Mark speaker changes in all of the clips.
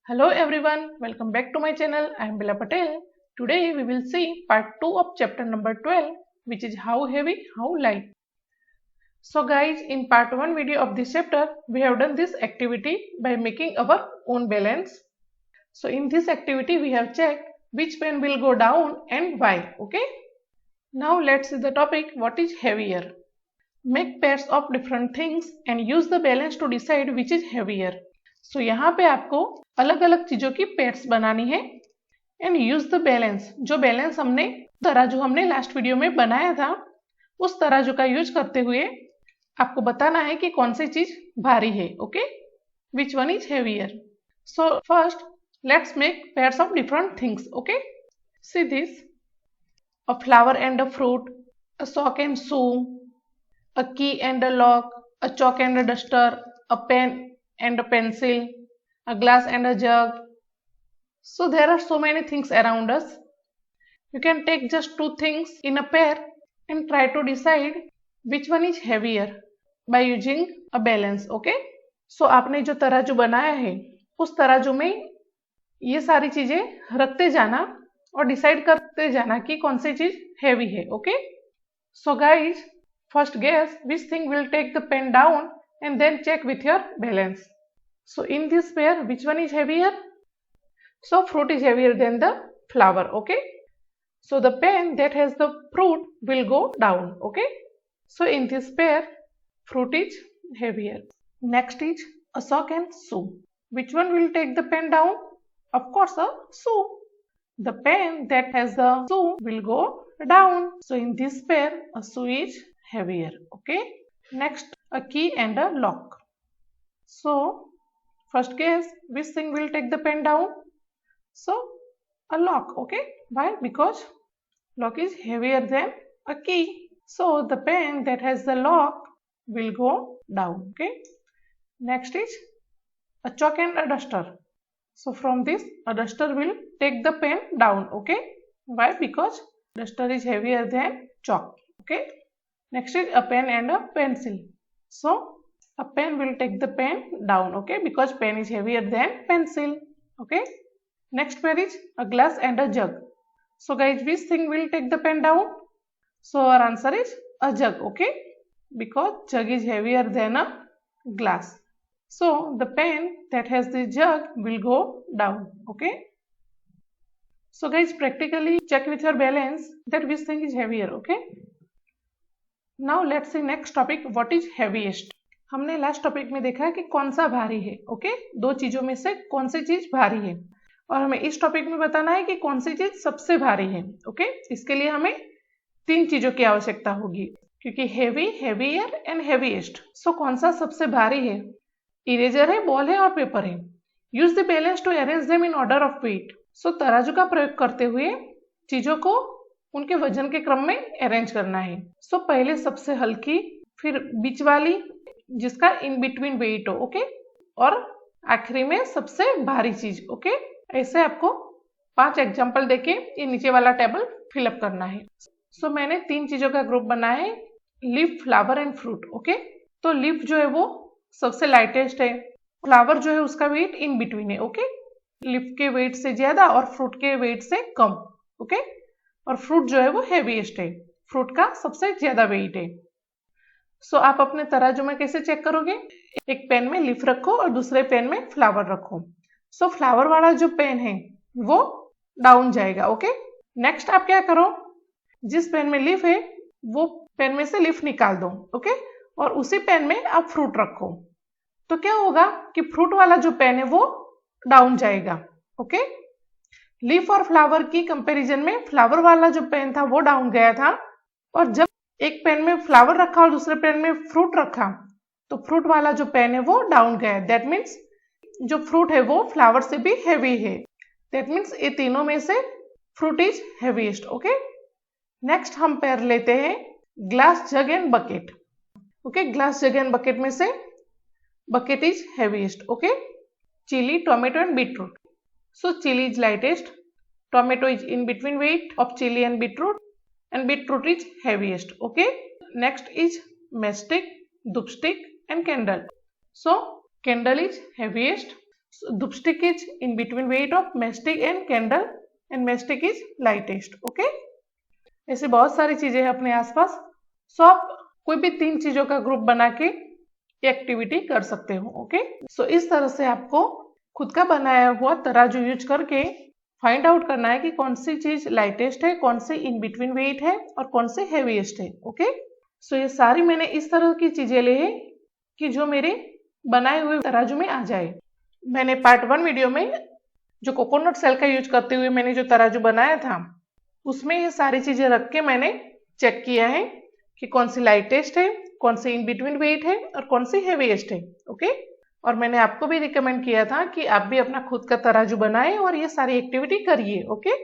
Speaker 1: Hello everyone, welcome back to my channel. I am Bella Patel. Today we will see part 2 of chapter number 12, which is how heavy, how light. So guys, in part 1 video of this chapter, we have done this activity by making our own balance. So in this activity, we have checked which pen will go down and why, okay? Now let's see the topic, what is heavier. Make pairs of different things and use the balance to decide which is heavier. So यहाँ पे आपको अलग अलग चीजों की pairs बनानी है and use the balance. जो बैलेंस हमने तराजू हमने लास्ट वीडियो में बनाया था उस तराजू का यूज करते हुए आपको बताना है कि कौन सी चीज भारी है. Okay, which one is heavier. So first let's make pairs of different things. Okay, see this, a flower and a fruit, a sock and shoe, a key and a lock, a chalk and a duster, a pen and a pencil, a glass and a jug. So there are so many things around us. You can take just two things in a pair and try to decide which one is heavier by using a balance. Okay? So आपने जो तराजू बनाया है उस तराजू में ये सारी चीजें रखते जाना और डिसाइड करते जाना कि कौन सी चीज हेवी है. Okay, so guys, first guess which thing will take the pen down and then check with your balance. So in this pair, which one is heavier? So fruit is heavier than the flower. Okay, so the pen that has the fruit will go down. Okay, so in this pair, fruit is heavier. Next is a sock and shoe. Which one will take the pen down? Of course, a shoe. The pen that has the shoe will go down. So in this pair, a shoe is heavier. Okay, next, a key and a lock. So first guess which thing will take the pen down. So a lock. Okay, why? Because lock is heavier than a key, so the pen that has the lock will go down. Okay, next is a chalk and a duster. So from this, a duster will take the pen down. Okay, why? Because duster is heavier than chalk. Okay, next is a pen and a pencil. So a pen will take the pen down. Okay, because pen is heavier than pencil. Okay, next pair is a glass and a jug. So guys, which thing will take the pen down? So our answer is a jug. Okay, because jug is heavier than a glass. So the pen that has the jug will go down. Okay, so guys, practically check with your balance that which thing is heavier. Okay, now let's see next topic, what is heaviest. हमने last topic में देखा कि कौन सा भारी है. Okay, दो चीजों में से कौन सी चीज भारी है और हमें इस टॉपिक में बताना है कि कौन सी चीज सबसे भारी है. ओके, इसके लिए हमें तीन चीजों की आवश्यकता होगी क्योंकि हेवी, हेवीयर एंड हेवीएस्ट. सो कौन सा सबसे भारी है? इरेजर है, बॉल है और पेपर है. Use the balance to arrange them in order of weight. So तराजू का प्रयोग करते हुए चीजों को उनके वजन के क्रम में अरेंज करना है. सो पहले सबसे हल्की, फिर बीच वाली जिसका इन बिटवीन वेट हो. ओके, और आखिरी में सबसे भारी चीज. ओके, ऐसे आपको 5 एग्जांपल देके ये नीचे वाला टेबल फिलअप करना है. सो मैंने 3 चीजों का ग्रुप बनाया है, leaf, flower and fruit. Okay, तो लीफ जो है वो सबसे लाइटेस्ट है, फ्लावर जो है उसका वेट इन बिटवीन है. ओके, लीफ के वेट से ज्यादा और फ्रूट के वेट से कम. ओके, और फ्रूट जो है वो हेवीएस्ट है, फ्रूट का सबसे ज्यादा वेट है. सो आप अपने तराजू में कैसे चेक करोगे? एक पेन में लीफ रखो और दूसरे पेन में फ्लावर रखो. सो फ्लावर वाला जो पेन है वो डाउन जाएगा. ओके, नेक्स्ट आप क्या करो, जिस पेन में लीफ है वो पेन में से लीफ निकाल दो. ओके, और उसी पेन में आप फ्रूट रखो. तो क्या होगा कि फ्रूट वाला जो पेन है वो डाउन जाएगा. ओके, लीफ और फ्लावर की कंपैरिजन में फ्लावर वाला जो पेन था वो डाउन गया था, और जब एक पेन में फ्लावर रखा और दूसरे पेन में फ्रूट रखा तो फ्रूट वाला जो पेन है वो डाउन गया. दैट मीन्स जो फ्रूट है वो फ्लावर से भी हेवी है. दैट मीन्स ये तीनों में से fruit is heaviest. Okay, next हम पेयर लेते हैं glass, jug and bucket. Okay, glass, jug and bucket में से bucket is heaviest. Okay, chili, tomato and beetroot. So chili is lightest, tomato is in between weight of chili and beetroot is heaviest. Okay, next is matchstick, dupstick and candle. So candle is heaviest, Dupstick is in between weight of matchstick and candle and matchstick is lightest. Okay, ऐसे बहुत सारी चीजें हैं अपने आसपास। सो आप कोई भी 3 चीजों का ग्रुप बना के एक्टिविटी कर सकते हो। ओके, सो इस तरह से आपको खुद का बनाया हुआ तराजू यूज करके फाइंड आउट करना है कि कौन सी चीज लाइटेस्ट है, कौन सी इन बिटवीन वेट है और कौन से हेवीएस्ट है। ओके, सो ये सारी मैंने इस तरह की चीजें ली है कि जो मेरे बनाए हुए तराजू में आ जाए। मैंने पार्ट 1 वीडियो में जो कोकोनट सेल का यूज करते हुए मैंने जो तराजू बनाया था उसमें ये सारी चीजें रख के मैंने चेक किया है कि कौन सी लाइटेस्ट है, कौन सी इन बिटवीन वेट है और कौन सी हेवीएस्ट है। ओके, और मैंने आपको भी रिकमेंड किया था कि आप भी अपना खुद का तराजू बनाएं और ये सारी एक्टिविटी करिए। ओके,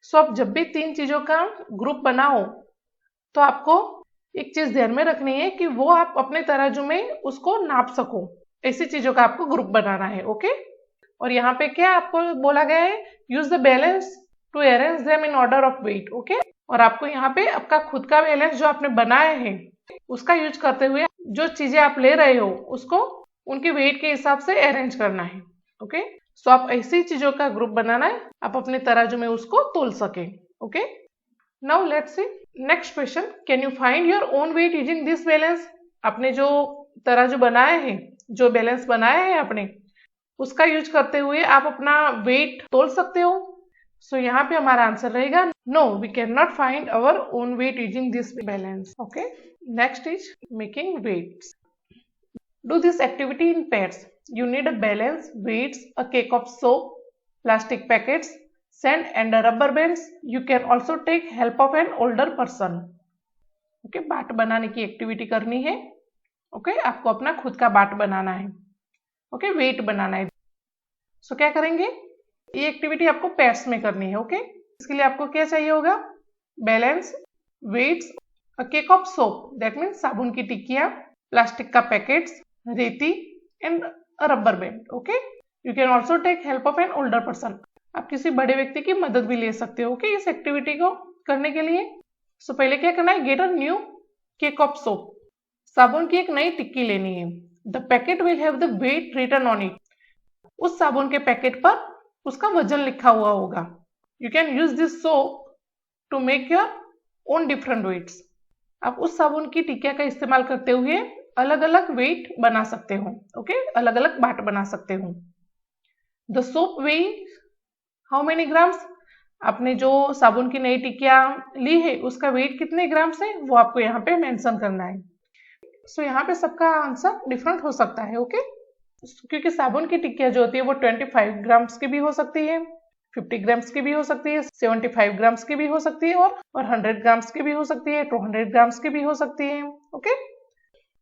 Speaker 1: सो आप जब भी 3 चीजों का ग्रुप बनाओ तो आपको एक चीज ध्यान में रखनी है कि वो आप अपने तराजू में उसको नाप सको, ऐसी चीजों का आपको ग्रुप बनाना है। ओके, और यहाँ पे क्या आपको बोला गया है, use the balance to arrange them in order of weight. Okay, और आपको यहाँ पे आपका खुद का बैलेंस जो आपने बनाया है उसका यूज करते हुए जो चीजें आप ले रहे हो उसको उनके वेट के हिसाब से अरेंज करना है। ओके, सो आप ऐसी चीजों का ग्रुप बनाना है आप अपने तराजू में उसको तोल सके। Okay, now let's see next question, can you find your own weight using this balance. आपने जो तराजू बनाया है, जो बैलेंस बनाया है आपने, उसका यूज करते हुए आप अपना वेट तोल सकते हो। सो यहाँ पे हमारा आंसर रहेगा no, we can not find our own weight using this balance. Okay, next is making weights. Do this activity in pairs. You need a balance, weights, a cake of soap, plastic packets, sand and a rubber bands. You can also take help of an older person. Okay, बाट बनाने की activity करनी है। Okay, आपको अपना खुद का बाट बनाना है। ओके, वेट बनाना है। सो क्या करेंगे, ये एक्टिविटी आपको पेयर्स में करनी है। ओके, इसके लिए आपको क्या चाहिए होगा, balance, weights, a cake of soap that means साबुन की टिक्कियां, प्लास्टिक का पैकेट्स, रेती and rubber band. Okay, you can also take help of an older person. आप किसी बड़े व्यक्ति की मदद भी ले सकते हो। ओके, इस एक्टिविटी को करने के लिए सो पहले क्या करना है, get a new cake of soap. साबुन की एक नई टिक्की लेनी है। The packet will have the weight written on it. उस साबुन के पैकेट पर उसका वजन लिखा हुआ होगा। You can use this soap to make your own different weights. आप उस साबुन की टिक्किया का इस्तेमाल करते हुए अलग अलग वेट बना सकते हो। ओके, अलग अलग बाट बना सकते हो। The soap way how many grams. आपने जो साबुन की नई टिक्किया ली है उसका वेट कितने ग्राम्स है वो आपको यहाँ पे मेंशन करना है। सो यहाँ पे सबका आंसर डिफरेंट हो सकता है। ओके, क्योंकि साबुन की टिक्किया जो होती है वो 25 ग्राम्स की भी हो सकती है, 50 ग्राम्स की भी हो सकती है, 75 ग्राम्स की भी हो सकती है और 100 ग्राम्स की भी हो सकती है, 200 ग्राम्स की भी हो सकती है। ओके,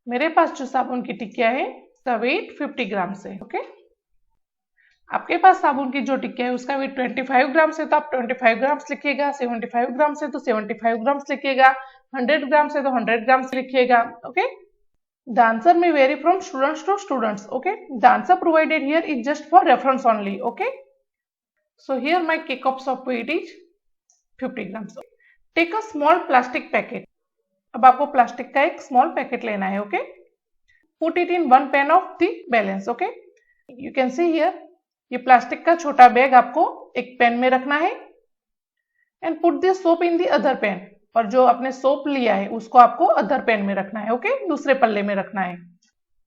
Speaker 1: मेरे पास जो साबुन की टिक्किया है उसका वेट 50 ग्राम्स है। ओके, आपके पास साबुन की जो टिक्किया है उसका वेट 25 ग्राम्स है तो आप 25 ग्राम्स लिखिएगा, 75 ग्राम्स है तो 75 ग्राम्स लिखिएगा, 100 ग्राम्स है तो 100 ग्राम्स लिखिएगा। Okay, the answer may vary from students to students. Okay, the answer provided here is just for reference only. Okay, so here my cake of soap weight is 50 grams. Take a small plastic packet. अब आपको plastic का एक small packet लेना है। Okay, put it in one pan of the balance. Okay, you can see here, ये plastic का छोटा bag आपको एक पेन में रखना है and put the soap in the other pan. और जो आपने सोप लिया है उसको आपको अदर पेन में रखना है। ओके, दूसरे पल्ले में रखना है।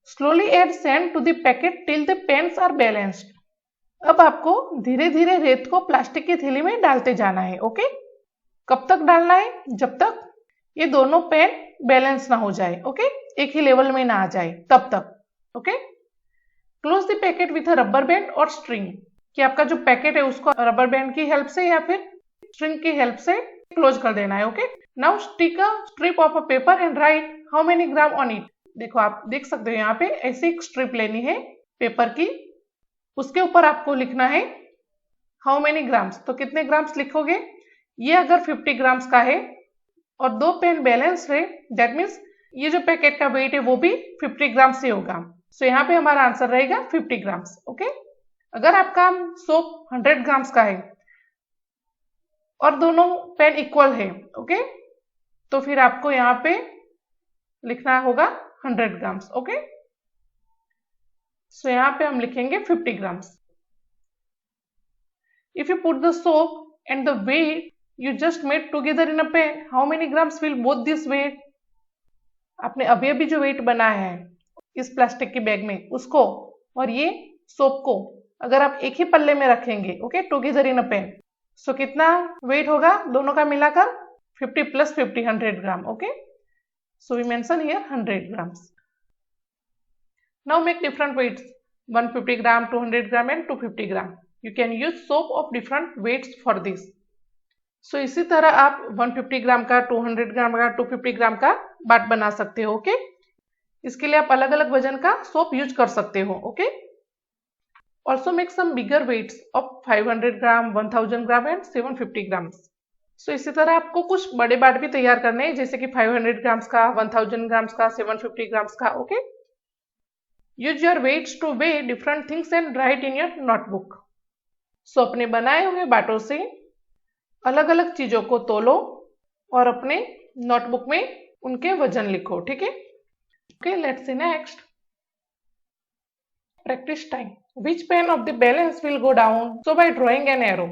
Speaker 1: Slowly add sand to the packet till the pans are balanced. अब आपको धीरे धीरे रेत को प्लास्टिक की थैली में डालते जाना है। ओके, कब तक डालना है, जब तक ये दोनों पेन बैलेंस ना हो जाए। ओके, एक ही लेवल में ना आ जाए तब तक। Okay, close the packet with a rubber band और स्ट्रिंग। कि आपका जो पैकेट है उसको रबर बैंड की हेल्प से या फिर स्ट्रिंग की हेल्प से क्लोज कर देना है। Okay, now stick a strip of a paper and right how many gram on it. देखो आप देख सकते हो यहाँ पे ऐसी एक स्ट्रिप लेनी है पेपर की, उसके ऊपर आपको लिखना है हाउ मेनी ग्राम्स। तो कितने ग्राम्स लिखोगे, ये अगर 50 ग्राम्स का है और दो पेन बैलेंस है दैट मीन्स ये जो पैकेट का वेट है वो भी 50 ग्राम्स से होगा। सो यहाँ पे हमारा आंसर रहेगा 50 ग्राम्स। ओके, अगर आपका सोप 100 ग्राम्स का है और दोनों पेन इक्वल है, ओके, तो फिर आपको यहाँ पे लिखना होगा 100 ग्राम्स। ओके, सो यहाँ पे हम लिखेंगे 50 grams. If you put the soap and the weight you just made together in a pan, how many grams will both this weight? आपने अभी अभी जो वेट बनाया है इस प्लास्टिक के बैग में, उसको और ये सोप को अगर आप एक ही पल्ले में रखेंगे, okay, together in a pan, so कितना वेट होगा दोनों का मिलाकर? 50 plus 50, 100 gram, okay. So we mention here 100 grams. Now make different weights, 150 gram, 200 gram and 250 gram. You can use soap of different weights for this. So इसी तरह आप 150 ग्राम का, 200 ग्राम का, 250 ग्राम का बाट बना सकते हो, ओके। इसके लिए आप अलग अलग वजन का सोप यूज कर सकते हो, okay. Also make some bigger weights of 500 gram, 1000 gram and 750 grams. So इसी तरह आपको कुछ बड़े बाट भी तैयार करने हैं, जैसे कि 500 ग्राम्स का, 1000 ग्राम्स का, 750 ग्राम्स का, okay. Use your weights to weigh different things and write in your notebook. So अपने बनाए हुए बाटों से अलग अलग चीजों को तोलो और अपने नोटबुक में उनके वजन लिखो, ठीक है। Okay, let's see next. Practice time. Which pen of the balance will go down? So by drawing an arrow.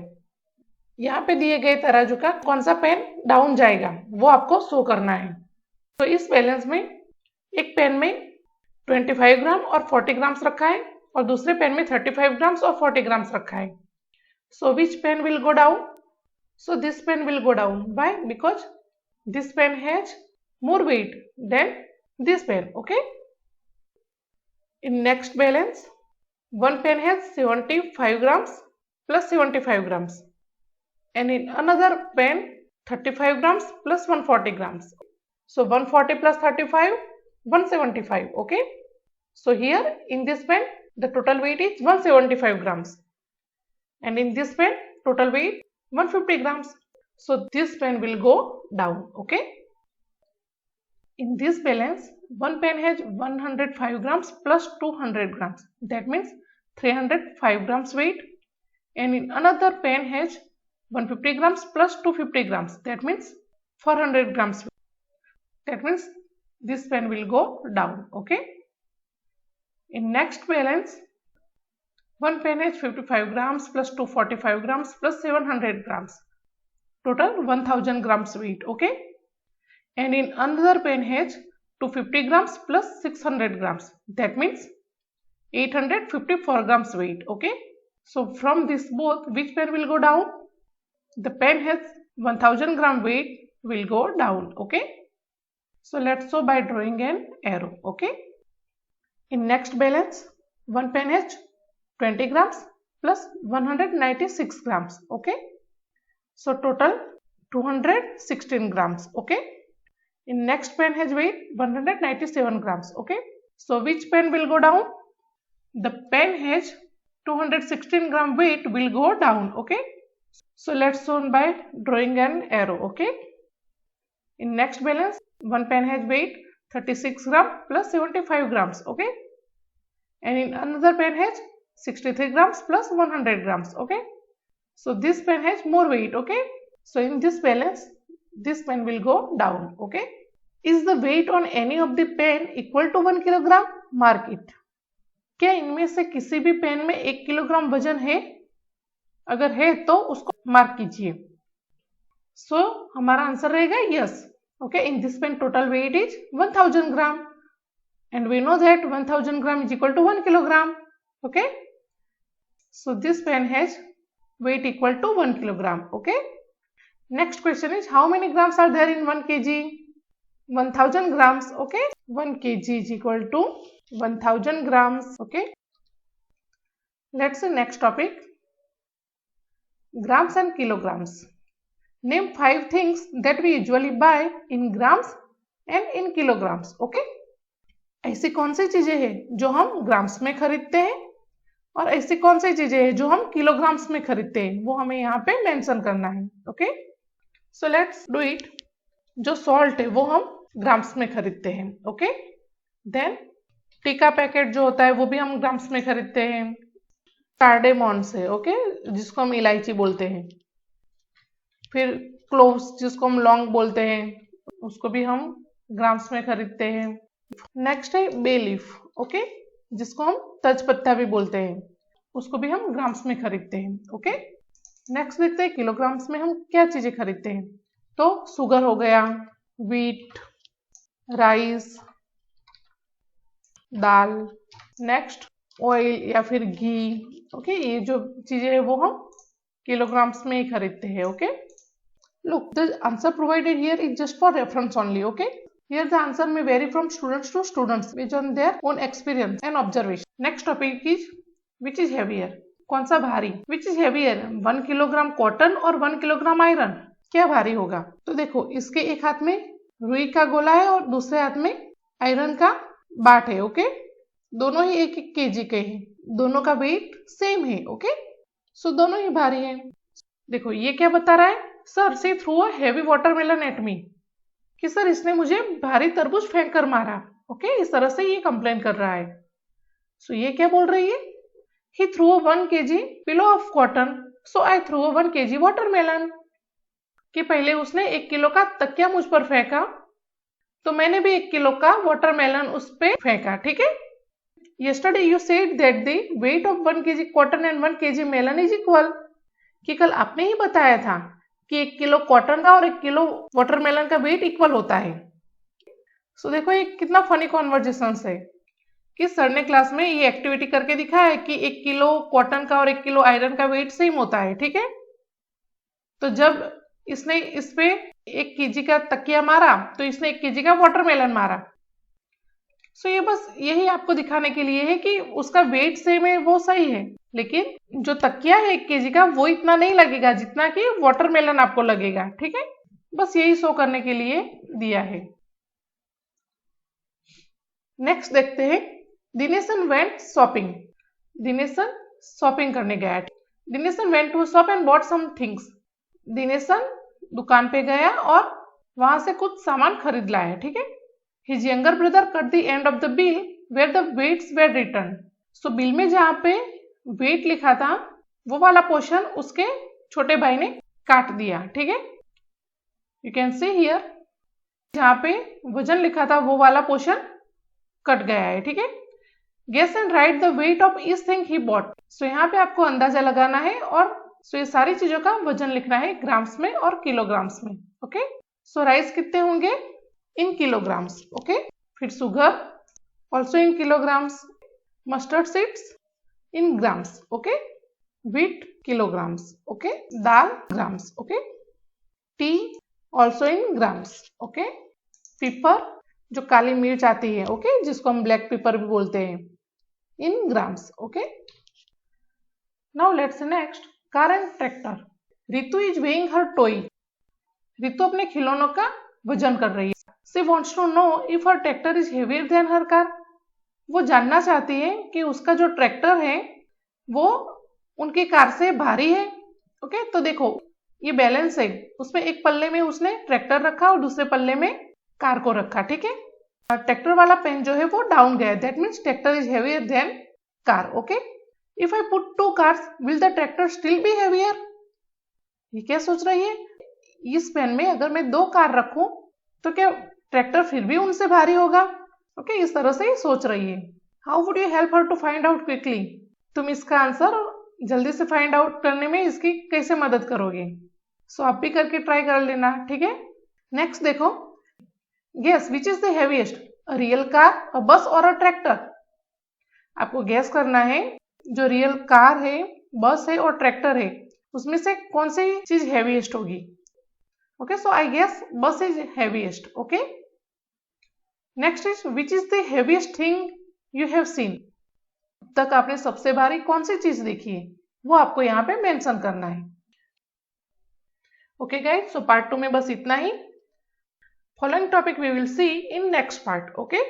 Speaker 1: यहाँ पे दिए गए तराजू का कौन सा पेन डाउन जाएगा वो आपको शो करना है। तो इस बैलेंस में एक पेन में 25 ग्राम और 40 ग्राम्स रखा है और दूसरे पेन में 35 ग्राम्स और 40 ग्राम्स रखा है। So which pan will go down? So this pan will go down. Why? Because this pan has more weight then this pan, okay. In next balance one pen has 75 grams plus 75 grams and in another pen 35 grams plus 140 grams. So 140 plus 35, 175, okay. So here in this pen the total weight is 175 grams and in this pen total weight 150 grams. So this pen will go down, okay. In this balance one pen has 105 grams plus 200 grams, that means 305 grams weight, and in another pen has 150 grams plus 250 grams, that means 400 grams weight. That means this pen will go down, okay. In next balance one pen has 55 grams plus 245 grams plus 700 grams, total 1000 grams weight, okay. And in another pen has 250 grams plus 600 grams, that means 854 grams weight, okay. So from this both which pen will go down? The pen has 1000 gram weight will go down, okay. So let's show by drawing an arrow, okay. In next balance one pen has 20 grams plus 196 grams, okay. So total 216 grams, okay. In next pen has weight 197 grams, okay. So which pen will go down? The pen has 216 gram weight will go down, okay. So let's show by drawing an arrow, okay. In next balance one pen has weight 36 gram plus 75 grams, okay. And in another pen has 63 grams plus 100 grams, okay. So this pen has more weight, okay. So in this balance this pen will go down, okay. Is the weight on any of the pen equal to 1 kilogram? Mark it. क्या इनमें से किसी भी pen में 1 kilogram वजन है? अगर है तो उसको मार्क कीजिए। सो हमारा आंसर रहेगा yes, okay. In this pan total weight is 1000 gram and we know that 1000 gram is equal to 1 kilogram, okay. So this pan has weight equal to 1 kilogram, okay. Next question is how many grams are there in 1 kg? 1000 grams, okay. 1 kg is equal to 1000 grams, okay. Let's see next topic, grams and kilograms. Name 5 things that we usually buy in grams and in kilograms, okay. ऐसी कौन सी चीजें हैं जो हम grams में खरीदते हैं और ऐसी कौन सी चीजें हैं जो हम किलोग्राम्स में खरीदते हैं, वो हमें यहाँ पे मेंशन करना है, okay. So let's do it. जो सॉल्ट है वो हम ग्राम्स में खरीदते हैं, ओके। देन टी का पैकेट जो होता है वो भी हम ग्राम्स में खरीदते हैं। कार्डेमॉन से, ओके, जिसको हम इलायची बोलते हैं। फिर क्लोव्स जिसको हम लौंग बोलते हैं, उसको भी हम ग्राम्स में खरीदते हैं। नेक्स्ट है बे लीफ, ओके, जिसको हम तज पत्ता भी बोलते हैं, उसको भी हम ग्राम्स में खरीदते हैं। ओके, नेक्स्ट देखते हैं किलोग्राम्स में हम क्या चीजें खरीदते हैं। तो शुगर हो गया, व्हीट, राइस, दाल, नेक्स्ट ऑयल या फिर घी। ओके, ये जो चीजें है वो हम kilograms में ही खरीदते हैं। Okay, look, the answer provided here is just for reference only. Okay, here the answer may vary from students to students based on their own experience and observation. Next topic is which is heavier, कौन सा भारी। which is heavier, 1 kilogram cotton और 1 kilogram iron, क्या भारी होगा। तो देखो, इसके एक हाथ में रुई का गोला है और दूसरे हाथ में आयरन का बाट है। ओके, दोनों ही 1-1 kg के हैं, दोनों का वेट सेम है। ओके, सो दोनों ही भारी है। देखो ये क्या बता रहा है, sir see threw a heavy watermelon at me, कि सर इसने मुझे भारी तरबूज फेंक कर मारा। ओके, इस तरह से ये कंप्लेन कर रहा है। सो ये क्या बोल रही है, he threw a 1 kg pillow of cotton so I threw a 1 kg watermelon, कि पहले उसने 1 किलो का तकिया मुझ पर फेंका तो मैंने भी 1 किलो का वाटरमेलन उस पे फेंका। ठीक है, yesterday you said that the weight of 1 kg cotton and 1 kg melon is equal, कि कल आपने ही बताया था कि 1 किलो कॉटन का और 1 किलो वाटरमेलन का वेट इक्वल होता है। सो देखो ये कितना फनी कॉन्वर्जेशन है कि सर ने क्लास में ये एक्टिविटी करके दिखाया है कि 1 किलो कॉटन का और 1 किलो आयरन का वेट सेम होता है। ठीक है, तो जब इसने इस पे 1 kg का तकिया मारा तो इसने 1 kg का वाटरमेलन मारा। सो ये बस यही आपको दिखाने के लिए है कि उसका वेट सेम है, वो सही है, लेकिन जो तकिया है 1 kg का वो इतना नहीं लगेगा जितना कि वाटरमेलन आपको लगेगा। ठीक है, बस यही शो करने के लिए दिया है। नेक्स्ट देखते हैं, Dineshan went shopping. Dineshan shopping करने गया। Dineshan went to shop and bought some things. Dineshan दुकान पे गया और वहां से कुछ सामान खरीद लाया। ठीक है, His younger brother cut the end of the bill where the weights were written. So bill में जहाँ पे वेट लिखा था वो वाला पोर्शन उसके छोटे भाई ने काट दिया। ठीक है, यू कैन सी हियर, जहाँ पे वजन लिखा था वो वाला पोर्शन कट गया है। ठीक है, guess and write the weight of each thing he bought. So यहाँ पे आपको अंदाजा लगाना है और सो ये सारी चीजों का वजन लिखना है ग्राम्स में और किलोग्राम्स में। ओके, सो राइस कितने होंगे, इन किलोग्राम्स। ओके, फिर sugar also in kilograms, mustard seeds in grams. Okay, wheat kilograms. Okay, dal grams. Okay, T also in grams. Okay, paper जो काली मिर्च आती है, ओके, जिसको हम ब्लैक पेपर भी बोलते हैं, in grams. Okay, now let's next, car and tractor. Ritu is weighing her toy. Ritu अपने खिलौनों का वजन कर रही है। She wants to know if her tractor is heavier than her car. वो जानना चाहती है कि उसका जो ट्रैक्टर है वो उनकी कार से भारी है। ओके, तो देखो ये बैलेंस है, उसमें एक पल्ले में उसने ट्रैक्टर रखा और दूसरे पल्ले में कार को रखा। ठीक है, ट्रैक्टर वाला पेन जो है वो डाउन गया, that means tractor is heavier than car. Okay, if I put 2 cars will the tractor still be heavier. ये क्या सोच रही है, इस पेन में अगर मैं 2 कार रखूं तो क्या ट्रैक्टर फिर भी उनसे भारी होगा। ओके, इस तरह से ही सोच रही है। How would you help her to find out quickly. तुम इसका आंसर जल्दी से फाइंड आउट करने में इसकी कैसे मदद करोगे। सो आप भी करके ट्राई कर लेना। ठीक है, नेक्स्ट देखो, guess which is the heaviest, a real car, a bus और अ ट्रैक्टर। आपको गेस करना है जो रियल कार है, बस है और ट्रैक्टर है उसमें से कौन सी चीज हेवीएस्ट होगी। Okay, so I guess bus is heaviest. Okay, next is which is the heaviest thing you have seen. अब तक आपने सबसे भारी कौन सी चीज देखी है वो आपको यहाँ पे मेंशन करना है। ओके गाइस, सो पार्ट 2 में बस इतना ही। Following topic we will see in next part. Okay,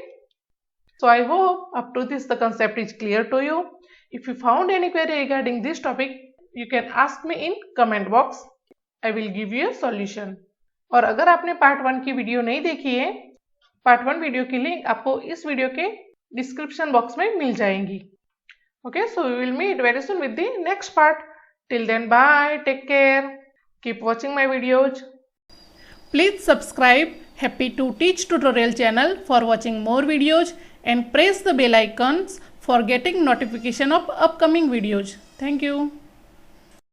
Speaker 1: so I hope up to this the concept is clear to you. If you found any query regarding this topic you can ask me in comment box, I will give you a solution. और अगर आपने part 1 की video नहीं देखी है, part 1 video की link आपको इस वीडियो के डिस्क्रिप्शन बॉक्स में मिल जाएंगी। Okay, so we will meet very soon with the next part. Till then bye, take care, keep watching my videos. Please subscribe happy to teach tutorial channel for watching more videos and press the bell icons for getting notification of upcoming videos. Thank you.